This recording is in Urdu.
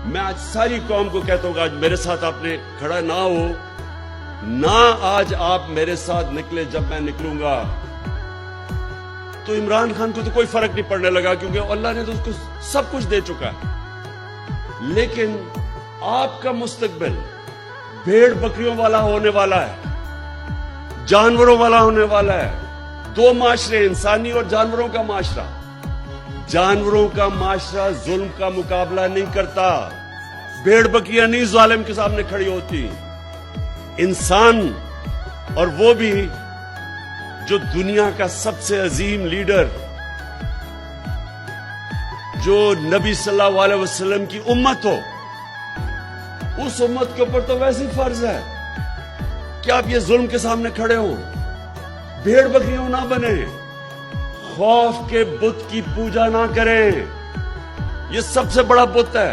میں آج ساری قوم کو کہتا ہوں کہ آج میرے ساتھ آپ نے کھڑا نہ ہو، نہ آج آپ میرے ساتھ نکلے جب میں نکلوں گا، تو عمران خان کو تو کوئی فرق نہیں پڑنے لگا، کیونکہ اللہ نے تو اس کو سب کچھ دے چکا ہے۔ لیکن آپ کا مستقبل بھیڑ بکریوں والا ہونے والا ہے، جانوروں والا ہونے والا ہے۔ دو معاشرے، انسانی اور جانوروں کا معاشرہ۔ جانوروں کا معاشرہ ظلم کا مقابلہ نہیں کرتا، بھیڑ بکریاں نہیں ظالم کے سامنے کھڑی ہوتی۔ انسان، اور وہ بھی جو دنیا کا سب سے عظیم لیڈر، جو نبی صلی اللہ علیہ وسلم کی امت ہو، اس امت کے اوپر تو ویسے ہی فرض ہے کہ آپ یہ ظلم کے سامنے کھڑے ہوں، بھیڑ بکریوں نہ بنے، خوف کے بت کی پوجا نہ کریں۔ یہ سب سے بڑا بت ہے۔